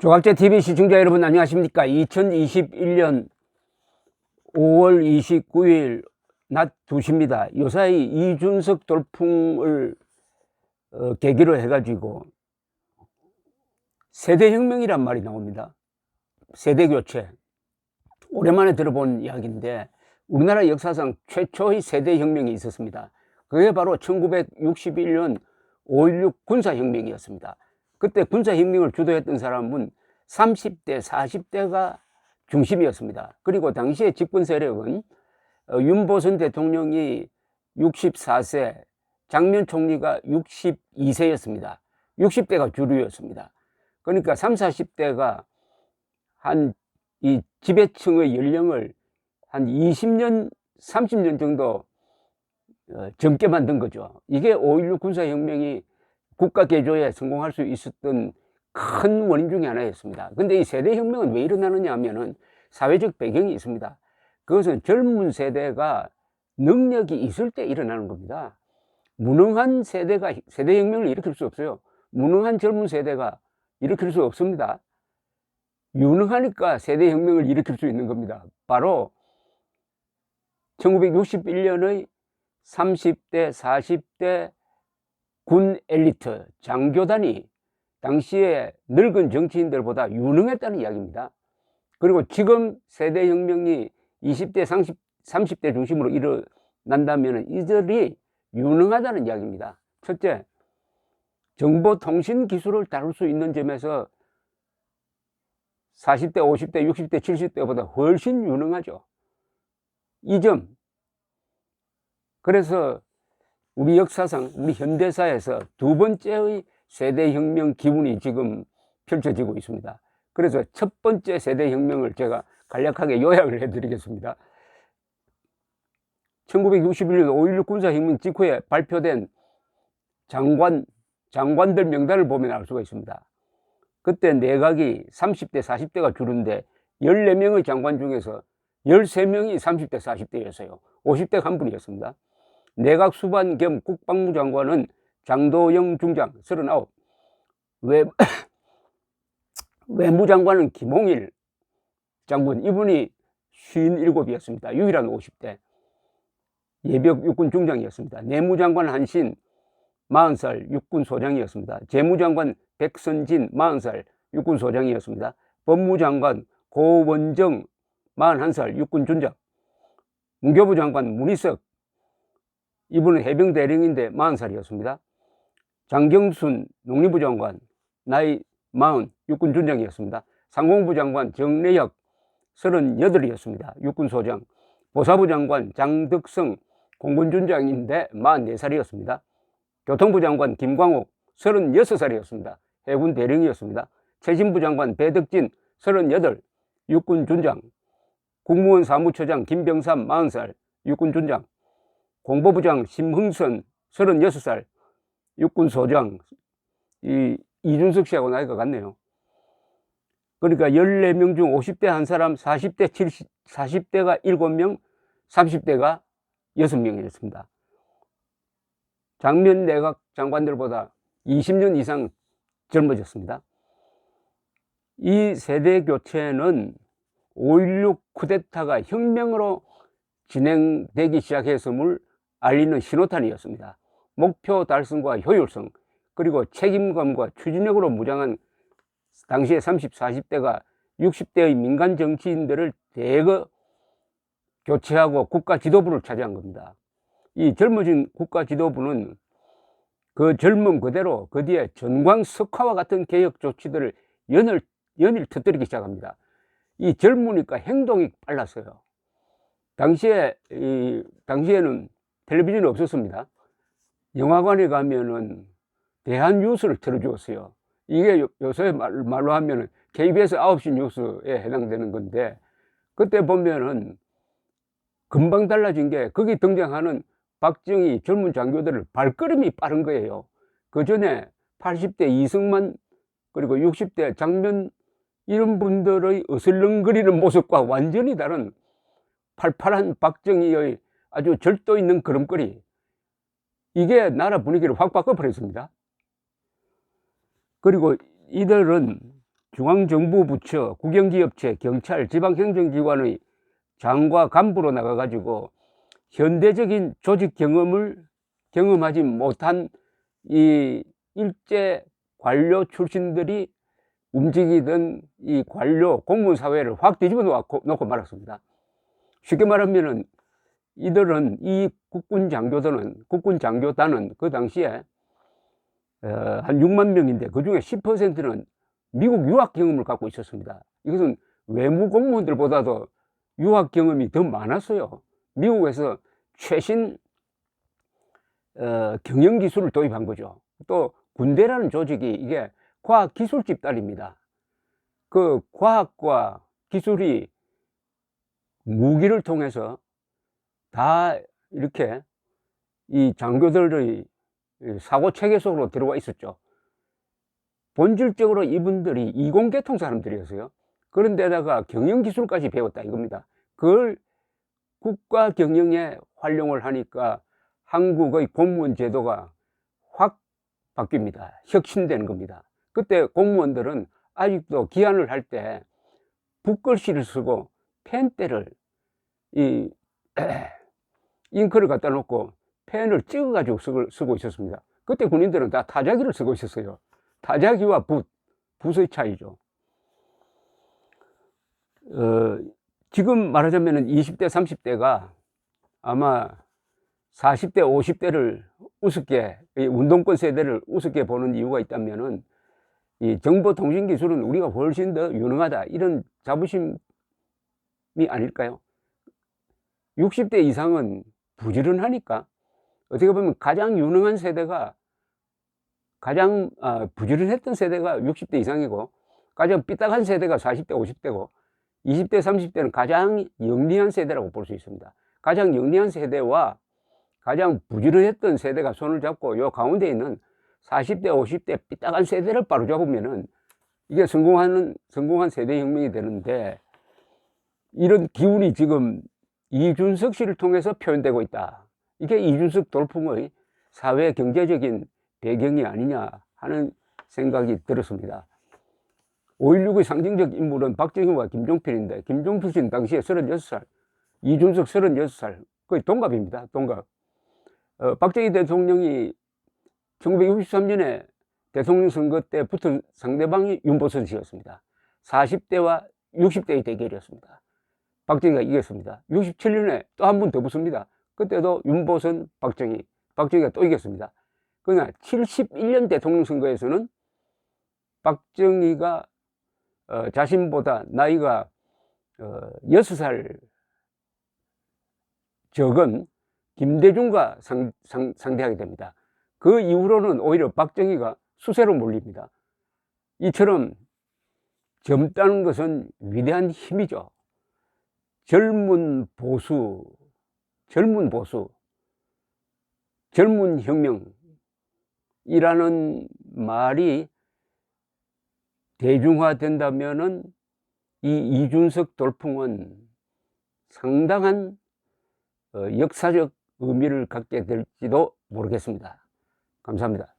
조각제TV 시청자 여러분 안녕하십니까. 2021년 5월 29일 낮 2시입니다. 요사이 이준석 돌풍을 계기로 해가지고 세대혁명이란 말이 나옵니다. 세대교체. 오랜만에 들어본 이야기인데 우리나라 역사상 최초의 세대혁명이 있었습니다. 그게 바로 1961년 5.16 군사혁명이었습니다. 그때 군사혁명을 주도했던 사람은 30대, 40대가 중심이었습니다. 그리고 당시의 집권 세력은 윤보선 대통령이 64세, 장면 총리가 62세였습니다. 60대가 주류였습니다. 그러니까 30, 40대가 이 지배층의 연령을 한 20년, 30년 정도 젊게 만든 거죠. 이게 5.16 군사혁명이 국가 개조에 성공할 수 있었던 큰 원인 중에 하나였습니다. 근데 이 세대혁명은 왜 일어나느냐 하면은 사회적 배경이 있습니다. 그것은 젊은 세대가 능력이 있을 때 일어나는 겁니다. 무능한 세대가 세대혁명을 일으킬 수 없어요. 무능한 젊은 세대가 일으킬 수 없습니다. 유능하니까 세대혁명을 일으킬 수 있는 겁니다. 바로 1961년의 30대, 40대 군 엘리트, 장교단이 당시에 늙은 정치인들보다 유능했다는 이야기입니다. 그리고 지금 세대혁명이 20대, 30대 중심으로 일어난다면 이들이 유능하다는 이야기입니다. 첫째, 정보통신 기술을 다룰 수 있는 점에서 40대, 50대, 60대, 70대보다 훨씬 유능하죠. 이 점. 그래서 우리 역사상, 우리 현대사에서 두 번째의 세대혁명 기운이 지금 펼쳐지고 있습니다. 그래서 첫 번째 세대혁명을 제가 간략하게 요약을 해드리겠습니다. 1961년 5.16 군사혁명 직후에 발표된 장관들 명단을 보면 알 수가 있습니다. 그때 내각이 30대, 40대가 주는데 14명의 장관 중에서 13명이 30대, 40대였어요. 50대가 한 분이었습니다. 내각 수반 겸 국방부 장관은 장도영 중장 39, 외무장관은 김홍일 장군, 이분이 57이었습니다. 유일한 50대. 예비역 육군 중장이었습니다. 내무장관 한신 40살 육군 소장이었습니다. 재무장관 백선진 40살 육군 소장이었습니다. 법무장관 고원정 41살 육군 준장. 문교부 장관 문희석, 이분은 해병 대령인데 40살이었습니다. 장경순 농림부 장관 나이 40 육군 준장이었습니다. 상공부 장관 정래혁 38이었습니다. 육군 소장. 보사부 장관 장덕성 공군 준장인데 44살이었습니다. 교통부 장관 김광옥 36살이었습니다. 해군 대령이었습니다. 최신부 장관 배덕진 38 육군 준장. 국무원 사무처장 김병삼 40살 육군 준장. 공보부장 심흥선 36살 육군 소장. 이준석 씨하고 나이가 같네요. 그러니까 14명 중 50대 한 사람, 40대가 7명, 30대가 6명이었습니다. 장면 내각 장관들보다 20년 이상 젊어졌습니다. 이 세대 교체는 5.16 쿠데타가 혁명으로 진행되기 시작했음을 알리는 신호탄이었습니다. 목표 달성과 효율성, 그리고 책임감과 추진력으로 무장한 당시에 30, 40대가 60대의 민간 정치인들을 대거 교체하고 국가 지도부를 차지한 겁니다. 이 젊어진 국가 지도부는 그 젊음 그대로 그 뒤에 전광석화와 같은 개혁 조치들을 연일 터뜨리기 시작합니다. 이 젊으니까 행동이 빨랐어요. 당시에는 텔레비전이 없었습니다. 영화관에 가면은 대한뉴스를 틀어주었어요. 이게 요새 말로 하면은 KBS 9시 뉴스에 해당되는 건데, 그때 보면은 금방 달라진 게 거기 등장하는 박정희 젊은 장교들을 발걸음이 빠른 거예요. 그 전에 80대 이승만 그리고 60대 장면 이런 분들의 어슬렁거리는 모습과 완전히 다른 팔팔한 박정희의 아주 절도 있는 걸음걸이, 이게 나라 분위기를 확 바꿔버렸습니다. 그리고 이들은 중앙정부 부처, 국영기업체, 경찰, 지방행정기관의 장과 간부로 나가가지고 현대적인 조직 경험을 경험하지 못한 이 일제 관료 출신들이 움직이던 이 관료 공무원 사회를 확 뒤집어 놓고 말았습니다. 쉽게 말하면은 이들은 이 국군 장교단은 그 당시에 한 6만 명인데 그 중에 10%는 미국 유학 경험을 갖고 있었습니다. 이것은 외무 공무원들보다도 유학 경험이 더 많았어요. 미국에서 최신 경영 기술을 도입한 거죠. 또 군대라는 조직이 이게 과학 기술 집단입니다. 그 과학과 기술이 무기를 통해서 다 이렇게 이 장교들의 사고 체계 속으로 들어와 있었죠. 본질적으로 이분들이 이공계통 사람들이었어요. 그런데다가 경영기술까지 배웠다 이겁니다. 그걸 국가 경영에 활용을 하니까 한국의 공무원 제도가 확 바뀝니다. 혁신되는 겁니다. 그때 공무원들은 아직도 기한을 할 때 붓글씨를 쓰고 펜대를 잉크를 갖다 놓고 펜을 찍어 가지고 쓰고 있었습니다. 그때 군인들은 다 타자기를 쓰고 있었어요. 타자기와 붓의 차이죠. 지금 말하자면 20대 30대가 아마 40대 50대를 우습게, 운동권 세대를 우습게 보는 이유가 있다면은 이 정보통신기술은 우리가 훨씬 더 유능하다 이런 자부심이 아닐까요? 60대 이상은 부지런하니까 어떻게 보면 가장 유능한 세대가 가장 부지런했던 세대가 60대 이상이고 가장 삐딱한 세대가 40대 50대고 20대 30대는 가장 영리한 세대라고 볼 수 있습니다. 가장 영리한 세대와 가장 부지런했던 세대가 손을 잡고 요 가운데 있는 40대 50대 삐딱한 세대를 바로잡으면은 이게 성공한 세대혁명이 되는데 이런 기운이 지금 이준석 씨를 통해서 표현되고 있다. 이게 이준석 돌풍의 사회 경제적인 배경이 아니냐 하는 생각이 들었습니다. 5.16의 상징적 인물은 박정희와 김종필인데 김종필 씨는 당시에 36살, 이준석 36살, 거의 동갑입니다. 동갑. 박정희 대통령이 1963년에 대통령 선거 때 붙은 상대방이 윤보선 씨였습니다. 40대와 60대의 대결이었습니다. 박정희가 이겼습니다. 67년에 또 한 번 더 붙습니다. 그때도 윤보선, 박정희가 또 이겼습니다. 그러나 71년 대통령 선거에서는 박정희가 자신보다 나이가 6살 적은 김대중과 상대하게 됩니다. 그 이후로는 오히려 박정희가 수세로 몰립니다. 이처럼 젊다는 것은 위대한 힘이죠. 젊은 보수, 젊은 혁명이라는 말이 대중화된다면은 이 이준석 돌풍은 상당한 역사적 의미를 갖게 될지도 모르겠습니다. 감사합니다.